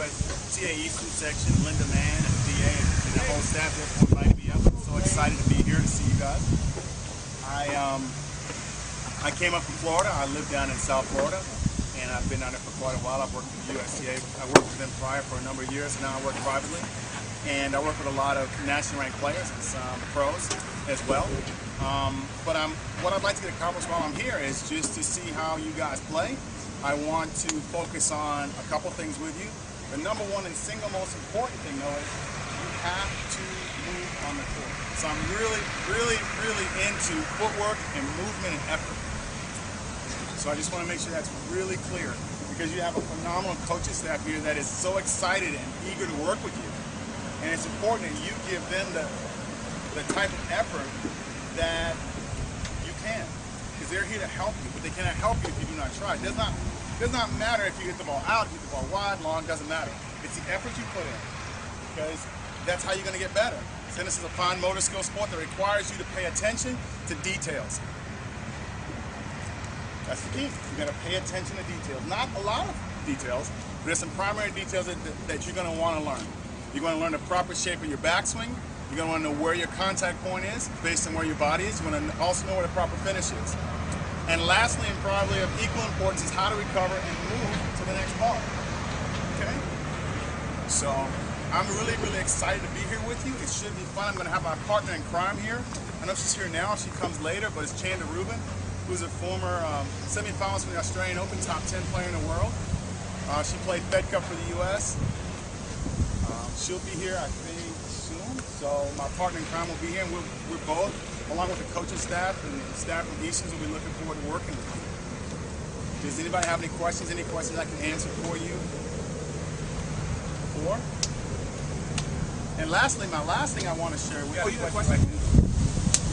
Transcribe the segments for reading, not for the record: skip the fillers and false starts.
USTA Eastern section, Linda Mann and DA and the whole staff there for inviting me up. I'm so excited to be here to see you guys. I came up from Florida. I live down in South Florida, and I've been down there for quite a while. I've worked with USTA. I worked with them prior for a number of years. Now I work privately, and I work with a lot of nationally ranked players and some pros as well. What I'd like to get accomplished while I'm here is just to see how you guys play. I want to focus on a couple things with you. The number one and single most important thing, though, is you have to move on the court. So I'm really into footwork and movement and effort. So I just want to make sure that's really clear, because you have a phenomenal coaching staff here that is so excited and eager to work with you. And it's important that you give them the type of effort that you can, because they're here to help you, but they cannot help you if you do not try. It does not matter if you hit the ball out, hit the ball wide, long, doesn't matter. It's the effort you put in, because that's how you're going to get better. Tennis is a fine motor skill sport that requires you to pay attention to details. That's the key. You got to pay attention to details. Not a lot of details, but there's some primary details that you're going to want to learn. You're going to learn the proper shape of your backswing. You're going to want to know where your contact point is based on where your body is. You're going to also know where the proper finish is. And lastly, and probably of equal importance, is how to recover and move to the next ball. Okay? So I'm really excited to be here with you. It should be fun. I'm going to have my partner in crime here. I know she's here now. She comes later, but it's Chanda Rubin, who's a former semi-finalist from the Australian Open, top 10 player in the world. She played Fed Cup for the U.S. She'll be here, I think, soon. So my partner in crime will be here, and we're both, along with the coaching staff and the staff from Eastern, will be looking forward to working with you. Does anybody have any questions? Any questions I can answer for you? And lastly, my last thing I want to share with you. Oh, you got a question? You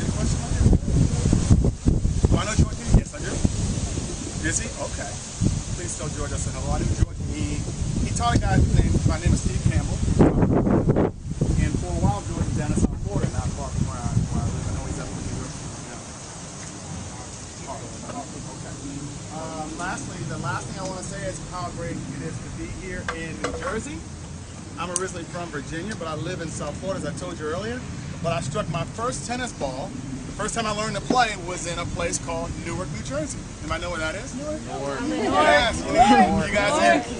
got a question on there? Do I know George? Yes, I do. Is he? Okay. Please tell George I said hello. I knew George. He taught a guy whose name, my name is Steve Campbell. And for a while, George was down in South Florida, not far from where I live. I know he's up in New York. Okay. Lastly, the last thing I want to say is how great it is to be here in New Jersey. I'm originally from Virginia, but I live in South Florida, as I told you earlier. But I struck my first tennis ball. The first time I learned to play was in a place called Newark, New Jersey. Anybody know where that is? Newark. Yes.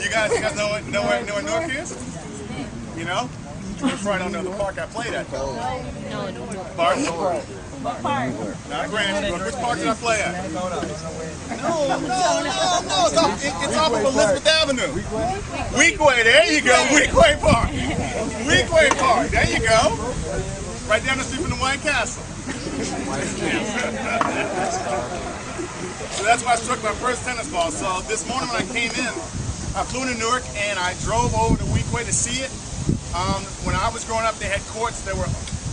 You guys know where Newark is? You know? You probably don't know the park I played at. No. Park? What park? Not Grand. Which park did I play at? No. It's off of Elizabeth Avenue. Weequay. There you go. Weequay Park. Weequay Park. There you go. Right down the street from the White Castle. So that's why I struck my first tennis ball. So this morning when I came in, I flew into Newark and I drove over to Weequay to see it. When I was growing up, they had courts that were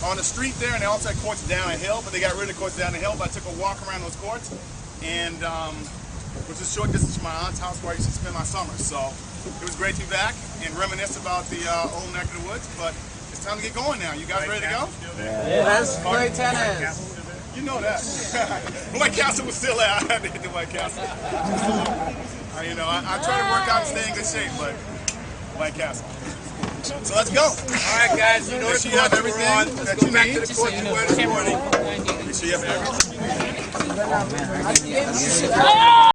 on the street there, and they also had courts down a hill, but they got rid of the courts down the hill. But I took a walk around those courts, and which is a short distance from my aunt's house where I used to spend my summers. So it was great to be back and reminisce about the old neck of the woods. But it's time to get going now. You guys ready to go? Yeah. Let's play tennis. You know that. White Castle was still there. I had to hit the White Castle. You know, I try to work out and stay in good shape, but White Castle. So let's go. All right, guys. You know you have everything that you need. to the court you were this morning. Make sure you have everything.